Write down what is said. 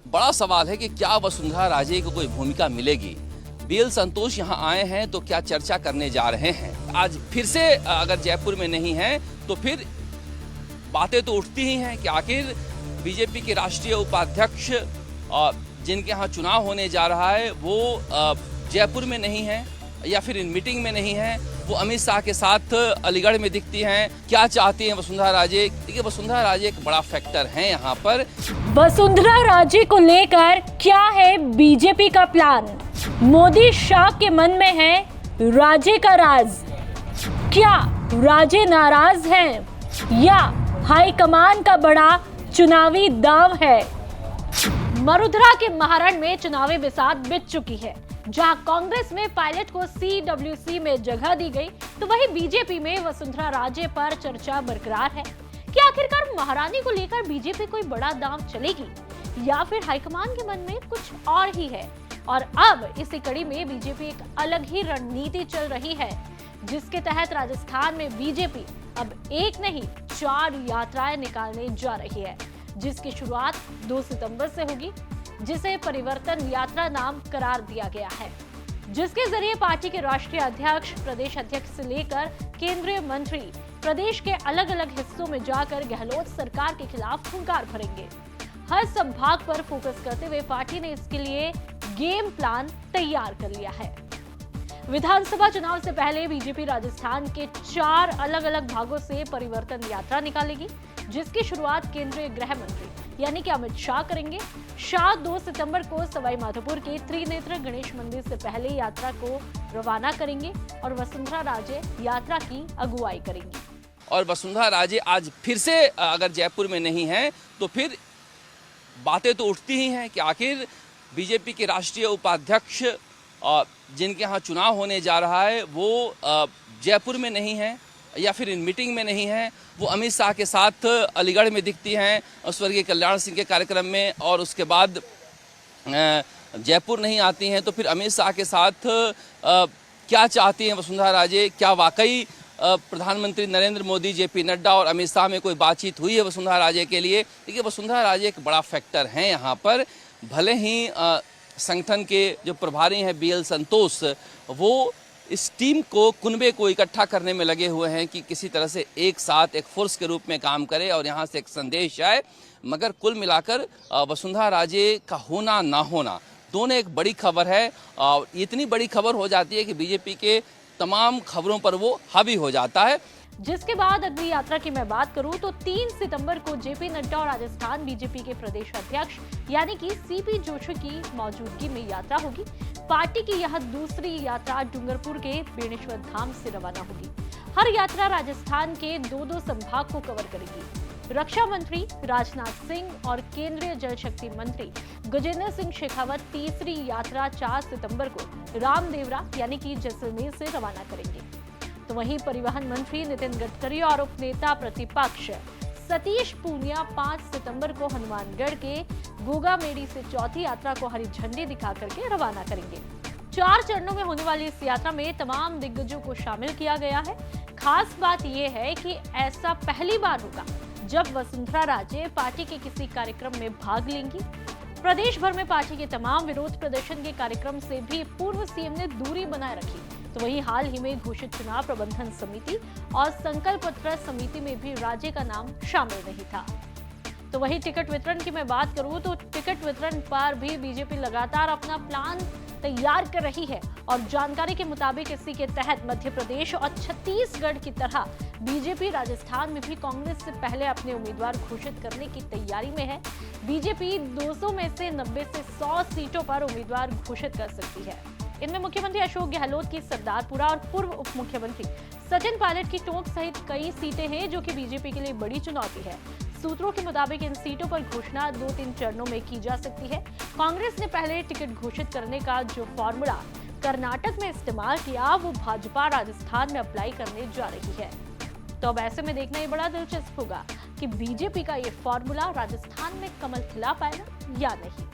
बड़ा सवाल है कि क्या वसुंधरा राजे को कोई भूमिका मिलेगी। बीएल संतोष यहाँ आए हैं तो क्या चर्चा करने जा रहे हैं। आज फिर से अगर जयपुर में नहीं है तो फिर बातें तो उठती ही हैं कि आखिर बीजेपी के राष्ट्रीय उपाध्यक्ष जिनके यहाँ चुनाव होने जा रहा है वो जयपुर में नहीं है या फिर इन मीटिंग में नहीं है। वो अमित शाह के साथ अलीगढ़ में दिखती हैं। क्या चाहती हैं वसुंधरा राजे? देखिए, वसुंधरा राजे एक बड़ा फैक्टर है यहाँ पर। वसुंधरा राजे को लेकर क्या है बीजेपी का प्लान? मोदी शाह के मन में है राजे का राज। क्या राजे नाराज हैं या हाईकमान का बड़ा चुनावी दांव है? मरुधरा के महारण में चुनावी बिसात बिछ चुकी है। जहां कांग्रेस में पायलट को CWC में जगह दी गई, तो वहीं बीजेपी में वसुंधरा राजे पर चर्चा बरकरार है कि आखिरकार महारानी को लेकर बीजेपी कोई बड़ा दांव चलेगी या फिर हाईकमान के मन में कुछ और ही है। और अब इसी कड़ी में बीजेपी एक अलग ही रणनीति चल रही है, जिसके तहत राजस्थान में बीजेपी अब एक नहीं 4 यात्राएं निकालने जा रही है, जिसकी शुरुआत 2 सितंबर से होगी, जिसे परिवर्तन यात्रा नाम करार दिया गया है, जिसके जरिए पार्टी के राष्ट्रीय अध्यक्ष, प्रदेश अध्यक्ष से लेकर केंद्रीय मंत्री प्रदेश के अलग अलग हिस्सों में जाकर गहलोत सरकार के खिलाफ हुंकार भरेंगे। हर संभाग पर फोकस करते हुए पार्टी ने इसके लिए गेम प्लान तैयार कर लिया है। विधानसभा चुनाव से पहले बीजेपी राजस्थान के 4 अलग अलग भागों से परिवर्तन यात्रा निकालेगी, जिसकी शुरुआत केंद्रीय गृह मंत्री यानी कि अमित शाह करेंगे। शाह 2 सितंबर को सवाई माधोपुर के त्रिनेत्र गणेश मंदिर से पहले यात्रा को रवाना करेंगे और वसुंधरा राजे यात्रा की अगुवाई करेंगी। और वसुंधरा राजे आज फिर से अगर जयपुर में नहीं है तो फिर बातें तो उठती ही हैं कि आखिर बीजेपी के राष्ट्रीय उपाध्यक्ष जिनके यहाँ चुनाव होने जा रहा है वो जयपुर में नहीं है या फिर इन मीटिंग में नहीं है। वो अमित शाह के साथ अलीगढ़ में दिखती हैं स्वर्गीय कल्याण सिंह के कार्यक्रम में, और उसके बाद जयपुर नहीं आती हैं। तो फिर अमित शाह के साथ क्या चाहती हैं वसुंधरा राजे? क्या वाकई प्रधानमंत्री नरेंद्र मोदी, JP नड्डा और अमित शाह में कोई बातचीत हुई है वसुंधरा राजे के लिए? देखिए, वसुंधरा राजे एक बड़ा फैक्टर है यहाँ पर। भले ही संगठन के जो प्रभारी हैं BL संतोष, वो इस टीम को, कुनबे को इकट्ठा करने में लगे हुए हैं कि किसी तरह से एक साथ एक फोर्स के रूप में काम करे और यहाँ से एक संदेश आए। मगर कुल मिलाकर वसुंधरा राजे का होना ना होना दोनों एक बड़ी खबर है। इतनी बड़ी खबर हो जाती है कि बीजेपी के तमाम खबरों पर वो हावी हो जाता है। जिसके बाद अगली यात्रा की मैं बात करूं तो 3 सितंबर को JP नड्डा और राजस्थान बीजेपी के प्रदेश अध्यक्ष यानी कि CP जोशी की मौजूदगी में यात्रा होगी। पार्टी की यह दूसरी यात्रा डूंगरपुर के बेणेश्वर धाम से रवाना होगी। हर यात्रा राजस्थान के 2-2 संभाग को कवर करेगी। रक्षा मंत्री राजनाथ सिंह और केंद्रीय जल शक्ति मंत्री गजेंद्र सिंह शेखावत तीसरी यात्रा 4 सितंबर को रामदेवरा यानी कि जैसलमेर से रवाना करेंगे। तो वहीं परिवहन मंत्री नितिन गडकरी और उपनेता प्रतिपक्ष सतीश पूनिया 5 सितंबर को हनुमानगढ़ के गोगामेड़ी से चौथी यात्रा को हरी झंडी दिखा करके रवाना करेंगे। 4 चरणों में होने वाली इस यात्रा में तमाम दिग्गजों को शामिल किया गया है। खास बात यह है कि ऐसा पहली बार होगा जब वसुंधरा राजे पार्टी के किसी कार्यक्रम में भाग लेंगी। प्रदेश भर में पार्टी के तमाम विरोध प्रदर्शन के कार्यक्रम से भी पूर्व CM ने दूरी बनाए रखी। तो वहीं हाल ही में घोषित चुनाव प्रबंधन समिति और संकल्प पत्र समिति में भी राजे का नाम शामिल नहीं था। तो वहीं टिकट वितरण की मैं बात करूं तो टिकट वितरण पर भी बीजेपी लगातार अपना प्लान तैयार कर रही है और जानकारी के मुताबिक इसी के तहत मध्य प्रदेश और छत्तीसगढ़ की तरह बीजेपी राजस्थान में भी कांग्रेस से पहले अपने उम्मीदवार घोषित करने की तैयारी में है। बीजेपी 200 में से 90 से 100 सीटों पर उम्मीदवार घोषित कर सकती है। इनमें मुख्यमंत्री अशोक गहलोत की सरदारपुरा और पूर्व उप मुख्यमंत्री सचिन पायलट की टोंक सहित कई सीटें हैं, जो कि बीजेपी के लिए बड़ी चुनौती है। सूत्रों के मुताबिक इन सीटों पर घोषणा 2-3 चरणों में की जा सकती है। कांग्रेस ने पहले टिकट घोषित करने का जो फॉर्मूला कर्नाटक में इस्तेमाल किया, वो भाजपा राजस्थान में अप्लाई करने जा रही है। तो अब ऐसे में देखना ये बड़ा दिलचस्प होगा कि बीजेपी का ये फॉर्मूला राजस्थान में कमल खिला पाएगा या नहीं।